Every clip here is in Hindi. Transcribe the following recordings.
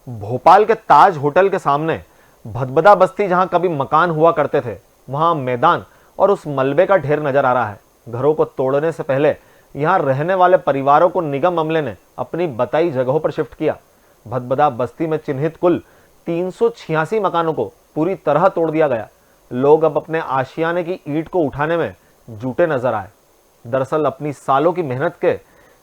भोपाल के ताज होटल के सामने भदभदा बस्ती, जहां कभी मकान हुआ करते थे, वहां मैदान और उस मलबे का ढेर नजर आ रहा है। घरों को तोड़ने से पहले यहां रहने वाले परिवारों को निगम अमले ने अपनी बताई जगहों पर शिफ्ट किया। भदभदा बस्ती में चिन्हित कुल 386 मकानों को पूरी तरह तोड़ दिया गया। लोग अब अपने आशियाने की ईंट को उठाने में जुटे नजर आए। दरअसल अपनी सालों की मेहनत के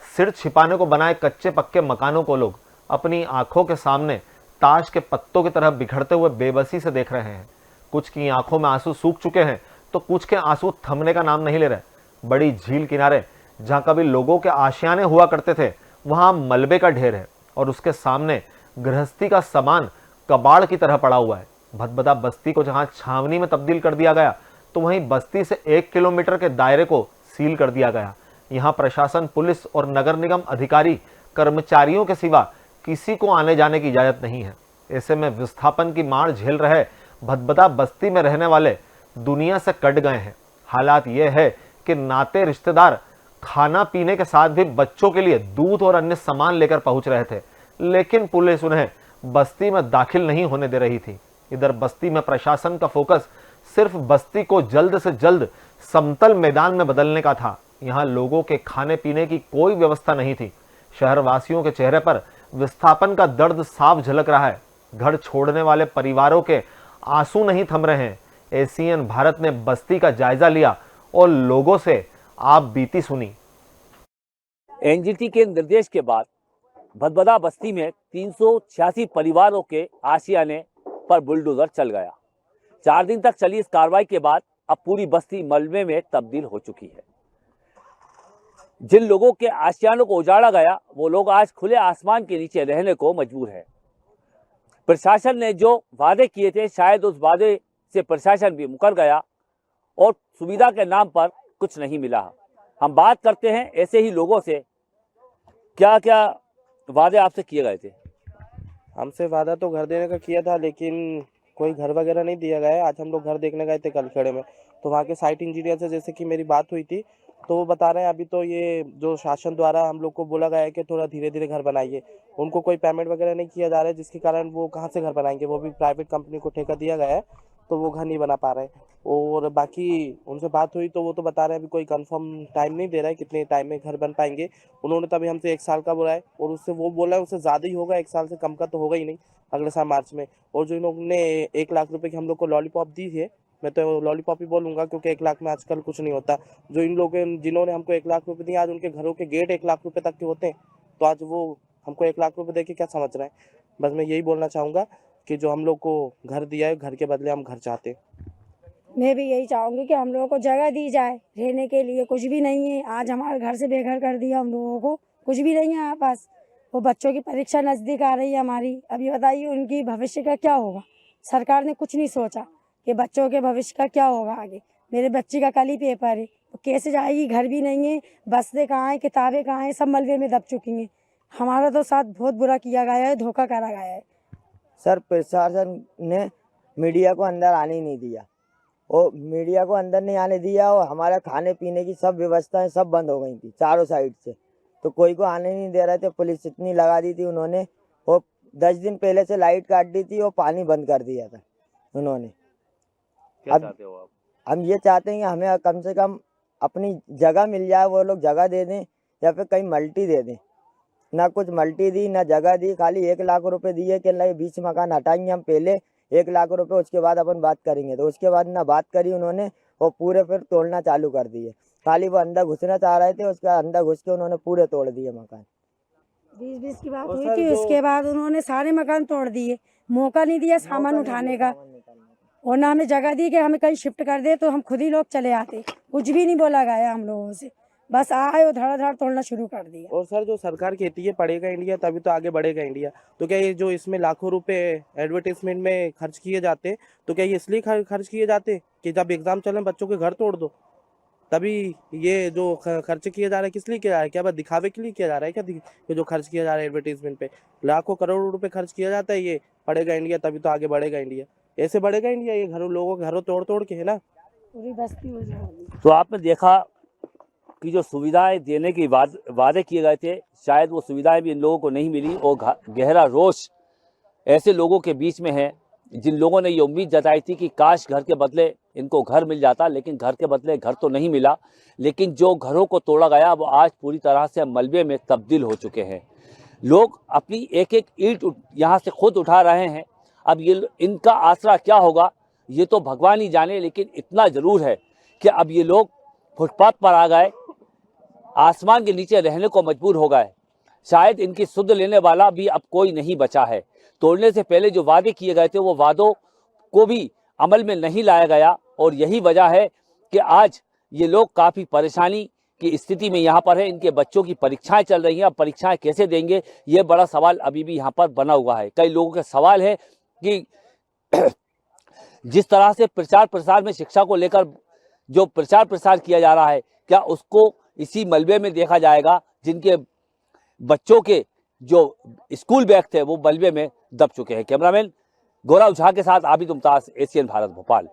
सिर छिपाने को बनाए कच्चे पक्के मकानों को लोग अपनी आंखों के सामने ताश के पत्तों की तरह बिखरते हुए बेबसी से देख रहे हैं। कुछ की आंखों में आंसू सूख चुके हैं तो कुछ के आंसू थमने का नाम नहीं ले रहे। बड़ी झील किनारे जहां कभी लोगों के आशियाने हुआ करते थे, वहां मलबे का ढेर है और उसके सामने गृहस्थी का सामान कबाड़ की तरह पड़ा हुआ है। भदभदा बस्ती को जहां छावनी में तब्दील कर दिया गया, तो वहीं बस्ती से 1 किलोमीटर के दायरे को सील कर दिया गया। यहां प्रशासन, पुलिस और नगर निगम अधिकारी कर्मचारियों के सिवा किसी को आने जाने की इजाजत नहीं है। ऐसे में विस्थापन की मार झेल रहे भदभदा बस्ती में रहने वाले दुनिया से कट गए हैं। हालात यह है कि नाते रिश्तेदार खाना पीने के साथ भी बच्चों के लिए दूध और अन्य सामान लेकर पहुंच रहे थे, लेकिन पुलिस उन्हें बस्ती में दाखिल नहीं होने दे रही थी। इधर बस्ती में प्रशासन का फोकस सिर्फ बस्ती को जल्द से जल्द समतल मैदान में बदलने का था। यहां लोगों के खाने पीने की कोई व्यवस्था नहीं थी। शहरवासियों के चेहरे पर विस्थापन का दर्द साफ झलक रहा है। घर छोड़ने वाले परिवारों के आंसू नहीं थम रहे हैं। एसीएन भारत ने बस्ती का जायजा लिया और लोगों से आप बीती सुनी। एनजीटी के निर्देश के बाद भदभदा बस्ती में 386 परिवारों के आशियाने पर बुलडोजर चल गया। 4 दिन तक चली इस कार्रवाई के बाद अब पूरी बस्ती मलबे में तब्दील हो चुकी है। जिन लोगों के आशियानों को उजाड़ा गया, वो लोग आज खुले आसमान के नीचे रहने को मजबूर है। प्रशासन ने जो वादे किए थे, शायद उस वादे से प्रशासन भी मुकर गया और सुविधा के नाम पर कुछ नहीं मिला। हम बात करते हैं ऐसे ही लोगों से, क्या क्या वादे आपसे किए गए थे? हमसे वादा तो घर देने का किया था, लेकिन कोई घर वगैरह नहीं दिया गया है। आज हम लोग घर देखने गए थे कलखेड़े में, तो वहाँ के साइट इंजीनियर से जैसे कि मेरी बात हुई थी, तो वो बता रहे हैं अभी तो ये जो शासन द्वारा हम लोग को बोला गया है कि थोड़ा धीरे धीरे घर बनाइए। उनको कोई पेमेंट वगैरह नहीं किया जा रहा है, जिसके कारण वो कहाँ से घर बनाएंगे। वो भी प्राइवेट कंपनी को ठेका दिया गया है, तो वो घर नहीं बना पा रहे हैं। और बाकी उनसे बात हुई तो वो तो बता रहे हैं अभी कोई कंफर्म टाइम नहीं दे रहा है कितने टाइम में घर बन पाएंगे। उन्होंने तभी हमसे 1 साल का बोला है, और उससे वो बोला है उससे ज़्यादा ही होगा, 1 साल से कम का तो होगा ही नहीं अगले साल मार्च में। और जो इन लोगों ने 1 लाख रुपए की हम लोग को लॉलीपॉप दी है, मैं तो लॉलीपॉप ही बोलूँगा क्योंकि 1 लाख में आजकल कुछ नहीं होता। जो इन लोगों जिन्होंने हमको 1 लाख रुपए दिए, आज उनके घरों के गेट 1 लाख रुपए तक के होते हैं, तो आज वो हमको 1 लाख रुपए दे के क्या समझ रहे हैं। बस मैं यही बोलना चाहूँगा कि जो हम लोग को घर दिया है, घर के बदले हम घर चाहते हैं। मैं भी यही चाहूँगी कि हम लोगों को जगह दी जाए रहने के लिए। कुछ भी नहीं है, आज हमारे घर से बेघर कर दिया हम लोगों को, कुछ भी नहीं है हमारे पास। वो बच्चों की परीक्षा नज़दीक आ रही है हमारी, अब ये बताइए उनकी भविष्य का क्या होगा। सरकार ने कुछ नहीं सोचा कि बच्चों के भविष्य का क्या होगा आगे। मेरे बच्ची का कल ही पेपर है, तो कैसे जाएगी, घर भी नहीं है, बसें कहाँ हैं, किताबें कहाँ हैं, सब मलबे में दब चुकी हैं। हमारा तो साथ बहुत बुरा किया गया है, धोखा करा गया है। सर, प्रशासन ने मीडिया को अंदर आने ही नहीं दिया, और मीडिया को अंदर नहीं आने दिया, और हमारा खाने पीने की सब व्यवस्थाएं सब बंद हो गई थी चारों साइड से, तो कोई को आने नहीं दे रहे थे। पुलिस इतनी लगा दी थी उन्होंने, और 10 दिन पहले से लाइट काट दी थी और पानी बंद कर दिया था उन्होंने। क्या चाहते हो आप? हम ये चाहते हैं कि हमें कम से कम अपनी जगह मिल जाए, वो लोग जगह दे दें या फिर कहीं मल्टी दे दें। ना कुछ मल्टी दी, ना जगह दी, खाली 1 लाख रुपए दिए कि नहीं 20 मकान हटाएंगे हम पहले 1 लाख रुपए, उसके बाद अपन बात करेंगे। तो उसके बाद ना बात करी उन्होंने, और पूरे फिर तोड़ना चालू कर दिए। खाली वो अंदर घुसना चाह रहे थे, उसके अंदर घुस के उन्होंने पूरे तोड़ दिए मकान। 20-20 की बात हुई थी, उसके बाद उन्होंने सारे मकान तोड़ दिए, मौका नहीं दिया सामान उठाने का, और ना हमें जगह दी कि हमें कहीं शिफ्ट कर दे, तो हम खुद ही लोग चले आते। कुछ भी नहीं बोला गया हम लोगों से, बस आए और धड़ाधड़ तोड़ना शुरू कर दिया। और सर, जो सरकार कहती है पढ़ेगा इंडिया तभी तो आगे बढ़ेगा इंडिया, तो क्या ये जो इसमें लाखों रुपए एडवर्टीजमेंट में खर्च किए जाते, तो क्या ये इसलिए खर्च किए जाते कि जब एग्जाम चले बच्चों के घर तोड़ दो? तभी ये जो खर्च किया जा रहा है किस लिए किया जा रहा है? क्या बस दिखावे के लिए किया जा रहा है क्या? ये जो खर्च किया जा रहा है एडवर्टीजमेंट पे, लाखों करोड़ों रुपए खर्च किया जाता है, ये पढ़ेगा इंडिया तभी तो आगे बढ़ेगा इंडिया। ऐसे बढ़ेगा इंडिया? ये लोगों के घरों तोड़ तोड़ के, है ना, पूरी बस्ती हो जाएगी। तो आपने देखा कि जो सुविधाएं देने की वादे किए गए थे, शायद वो सुविधाएं भी इन लोगों को नहीं मिली, और गहरा रोष ऐसे लोगों के बीच में हैं जिन लोगों ने ये उम्मीद जताई थी कि काश घर के बदले इनको घर मिल जाता, लेकिन घर के बदले घर तो नहीं मिला। लेकिन जो घरों को तोड़ा गया वो आज पूरी तरह से मलबे में तब्दील हो चुके हैं। लोग अपनी एक एक ईंट यहाँ से खुद उठा रहे हैं। अब ये इनका आसरा क्या होगा ये तो भगवान ही जाने, लेकिन इतना ज़रूर है कि अब ये लोग फुटपाथ पर आ गए, आसमान के नीचे रहने को मजबूर हो गए। शायद इनकी सुध लेने वाला भी अब कोई नहीं बचा है। तोड़ने से पहले जो वादे किए गए थे वो वादों को भी अमल में नहीं लाया गया, और यही वजह है कि आज ये लोग काफ़ी परेशानी की स्थिति में यहाँ पर है। इनके बच्चों की परीक्षाएं चल रही हैं, अब परीक्षाएं कैसे देंगे ये बड़ा सवाल अभी भी यहाँ पर बना हुआ है। कई लोगों का सवाल है कि जिस तरह से प्रचार प्रसार में शिक्षा को लेकर जो प्रचार प्रसार किया जा रहा है, क्या उसको इसी मलबे में देखा जाएगा जिनके बच्चों के जो स्कूल बैग थे वो मलबे में दब चुके हैं। कैमरामैन गौरव झा के साथ आबिद मुमताज, एशियन भारत, भोपाल।